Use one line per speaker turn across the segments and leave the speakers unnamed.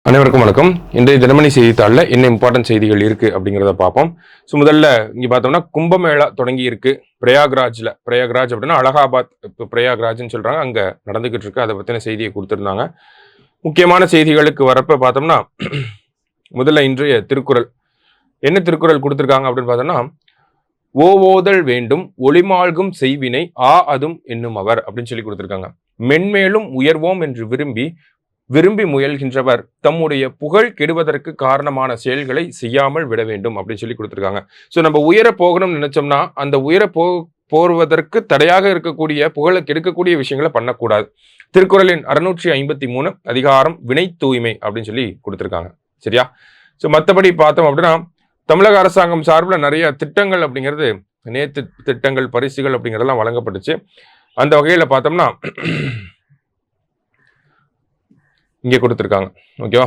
அனைவருக்கும் வணக்கம். இன்றைய தினமணி செய்தித்தாளில் என்ன இம்பார்ட்டன்ட் செய்திகள் இருக்குது அப்படிங்கிறத பார்ப்போம். ஸோ முதல்ல இங்கே பார்த்தோம்னா கும்பமேளா தொடங்கி இருக்கு பிரயாக்ராஜில். பிரயாக்ராஜ் அப்படின்னா அலகாபாத், இப்போ பிரயாக்ராஜ்னு சொல்கிறாங்க, அங்கே நடந்துக்கிட்டு இருக்கு. அதை பற்றின செய்தியை கொடுத்துருந்தாங்க. முக்கியமான செய்திகளுக்கு வரப்போ பார்த்தோம்னா முதல்ல இன்றைய திருக்குறள் என்ன திருக்குறள் கொடுத்துருக்காங்க அப்படின்னு பார்த்தோம்னா, ஓவோதல் வேண்டும் ஒளிமால்கும் செய்வினை அதும் என்னும் அவர் அப்படின்னு சொல்லி கொடுத்துருக்காங்க. மென்மேலும் உயர்வோம் என்று விரும்பி முயல்கின்றவர் தம்முடைய புகழ் கெடுவதற்கு காரணமான செயல்களை செய்யாமல் விட வேண்டும் அப்படின்னு சொல்லி கொடுத்துருக்காங்க. ஸோ நம்ம உயர போகணும்னு நினைச்சோம்னா அந்த உயர போவதற்கு தடையாக இருக்கக்கூடிய புகழை கெடுக்கக்கூடிய விஷயங்களை பண்ணக்கூடாது. திருக்குறளின் 653 அதிகாரம் வினை தூய்மை அப்படின்னு சொல்லி கொடுத்துருக்காங்க. சரியா? ஸோ மற்றபடி பார்த்தோம் அப்படின்னா தமிழக அரசாங்கம் சார்பில் நிறைய திட்டங்கள் அப்படிங்கிறது நேற்று திட்டங்கள் பரிசுகள் அப்படிங்கிறதெல்லாம் வழங்கப்பட்டுச்சு. அந்த வகையில் பார்த்தோம்னா இங்கே கொடுத்துருக்காங்க. ஓகேவா?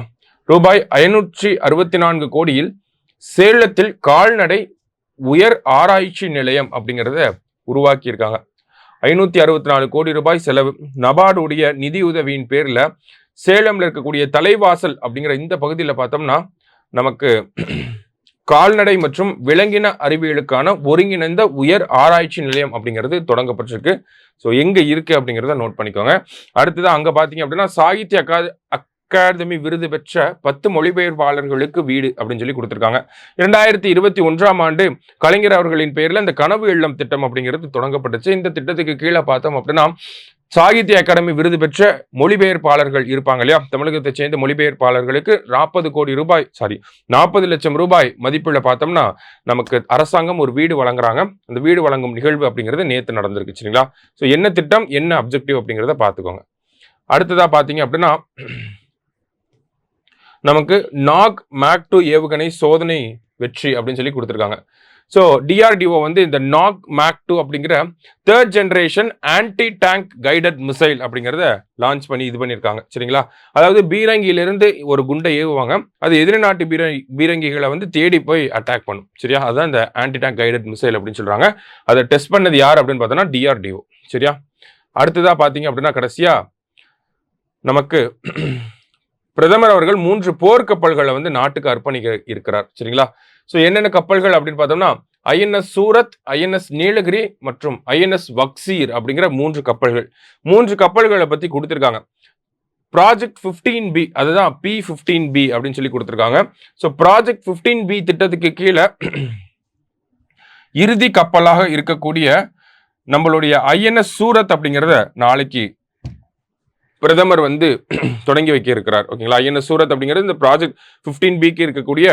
ரூபாய் 564 கோடியில் சேலத்தில் கால்நடை உயர் ஆராய்ச்சி நிலையம் அப்படிங்கிறத உருவாக்கியிருக்காங்க. 564 கோடி ரூபாய் செலவு. நபார்டுடைய நிதியுதவியின் பேர்ல சேலம்ல இருக்கக்கூடிய தலைவாசல் அப்படிங்கிற இந்த பகுதியில் பார்த்தோம்னா நமக்கு கால்நடை மற்றும் விலங்கின அறிவியலுக்கான ஒருங்கிணைந்த உயர் ஆராய்ச்சி நிலையம் அப்படிங்கிறது தொடங்கப்பட்டிருக்கு. ஸோ எங்கே இருக்குது அப்படிங்கிறத நோட் பண்ணிக்கோங்க. அடுத்ததான் அங்கே பார்த்தீங்க அப்படின்னா சாகித்ய அகாதமி விருது பெற்ற 10 மொழிபெயர்ப்பாளர்களுக்கு வீடு அப்படின்னு சொல்லி கொடுத்துருக்காங்க. 2021ஆம் ஆண்டு கலைஞர் அவர்களின் பேரில் இந்த கனவு இல்லம் திட்டம் அப்படிங்கிறது தொடங்கப்பட்டுச்சு. இந்த திட்டத்துக்கு கீழே பார்த்தோம் அப்படின்னா சாகித்ய அகாடமி விருது பெற்ற மொழிபெயர்ப்பாளர்கள் இருப்பாங்க இல்லையா, தமிழகத்தை சேர்ந்த மொழிபெயர்ப்பாளர்களுக்கு 40 லட்சம் ரூபாய் மதிப்புள்ள பார்த்தோம்னா நமக்கு அரசாங்கம் ஒரு வீடு வழங்குறாங்க. அந்த வீடு வழங்கும் நிகழ்வு அப்படிங்கிறது நேற்று நடந்திருக்கு. சரிங்களா? ஸோ என்ன திட்டம் என்ன அப்ஜெக்டிவ் அப்படிங்கிறத பார்த்துக்கோங்க. அடுத்ததா பார்த்தீங்க அப்படின்னா நமக்கு நாக் மேக் 2 ஏவுகணை சோதனை வெற்றி அப்படின்னு சொல்லி கொடுத்துருக்காங்க. ஸோ டிஆர்டிஓ வந்து இந்த நாக் மேக் 2 அப்படிங்கிற 3rd generation anti tank guided missile அப்படிங்கிறத லான்ச் பண்ணி இது பண்ணியிருக்காங்க. சரிங்களா? அதாவது பீரங்கியிலிருந்து ஒரு குண்டை ஏவுவாங்க, அது எதிரி நாட்டு பீரங்கிகளை வந்து தேடி போய் அட்டாக் பண்ணும். சரியா? அதுதான் இந்த ஆன்டி டேங்க் கைடட் மிசைல் அப்படின்னு சொல்றாங்க. அதை டெஸ்ட் பண்ணது யார் அப்படின்னு பார்த்தோன்னா டிஆர்டிஓ. சரியா? அடுத்ததா பார்த்தீங்க அப்படின்னா கடைசியா நமக்கு பிரதமர் அவர்கள் 3 போர்க்கப்பல்களை வந்து நாட்டுக்கு அர்ப்பணிக்க இருக்கிறார். சரிங்களா? ஸோ என்னென்ன கப்பல்கள் அப்படின்னு பார்த்தோம்னா ஐஎன்எஸ் சூரத், ஐஎன்எஸ் நீலகிரி மற்றும் ஐஎன்எஸ் வக்சீர் அப்படிங்கிற 3 கப்பல்களை பற்றி கொடுத்துருக்காங்க. ப்ராஜெக்ட் 15B, அதுதான் P15B அப்படின்னு சொல்லி கொடுத்துருக்காங்க. ஸோ ப்ராஜெக்ட் 15B திட்டத்துக்கு கீழே இறுதி கப்பலாக இருக்கக்கூடிய நம்மளுடைய ஐஎன்எஸ் சூரத் அப்படிங்கிறத நாளைக்கு பிரதமர் வந்து தொடங்கி வைக்க இருக்கிறார். ஓகேங்களா? ஐஎன்எஸ் சூரத் அப்படிங்கிறது இந்த ப்ராஜெக்ட் 15Bக்கு இருக்கக்கூடிய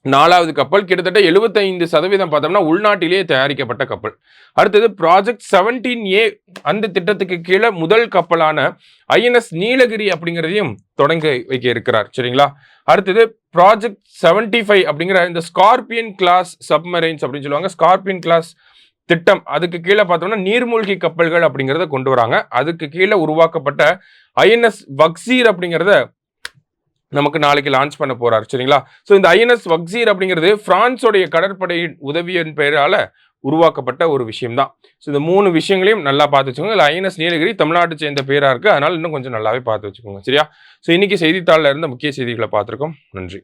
4வது கப்பல். கிட்டத்தட்ட 75% பார்த்தோம்னா உள்நாட்டிலேயே தயாரிக்கப்பட்ட கப்பல். அடுத்தது ப்ராஜெக்ட் 17A அந்த திட்டத்துக்கு கீழே முதல் கப்பலான ஐஎன்எஸ் நீலகிரி அப்படிங்கிறதையும் தொடங்கி வைக்க இருக்கிறார். சரிங்களா? அடுத்தது ப்ராஜெக்ட் 75 அப்படிங்கிற இந்த ஸ்கார்பியன் கிளாஸ் சப்மரைன்ஸ் அப்படின்னு சொல்லுவாங்க. ஸ்கார்பியன் கிளாஸ் திட்டம் அதுக்கு கீழே பார்த்தோம்னா நீர்மூழ்கி கப்பல்கள் அப்படிங்கிறத கொண்டு வராங்க. அதுக்கு கீழே உருவாக்கப்பட்ட ஐஎன்எஸ் வக்சீர் அப்படிங்கிறத நமக்கு நாளைக்கு லான்ச் பண்ண போறாரு. சரிங்களா? ஸோ இந்த ஐஎன்எஸ் வக்சீர் அப்படிங்கிறது பிரான்ஸோடைய கடற்படையின் உதவியின் பெயரால உருவாக்கப்பட்ட ஒரு விஷயம் தான். ஸோ இந்த 3 விஷயங்களையும் நல்லா பார்த்து வச்சுக்கோங்க. இல்லை ஐஎன்எஸ் நீலகிரி தமிழ்நாட்டை சேர்ந்த பேரா இருக்கு, அதனால இன்னும் கொஞ்சம் நல்லாவே பார்த்து வச்சுக்கோங்க. சரியா? ஸோ இன்னைக்கு செய்தித்தாளில் இருந்த முக்கிய செய்திகளை பார்த்துருக்கோம். நன்றி.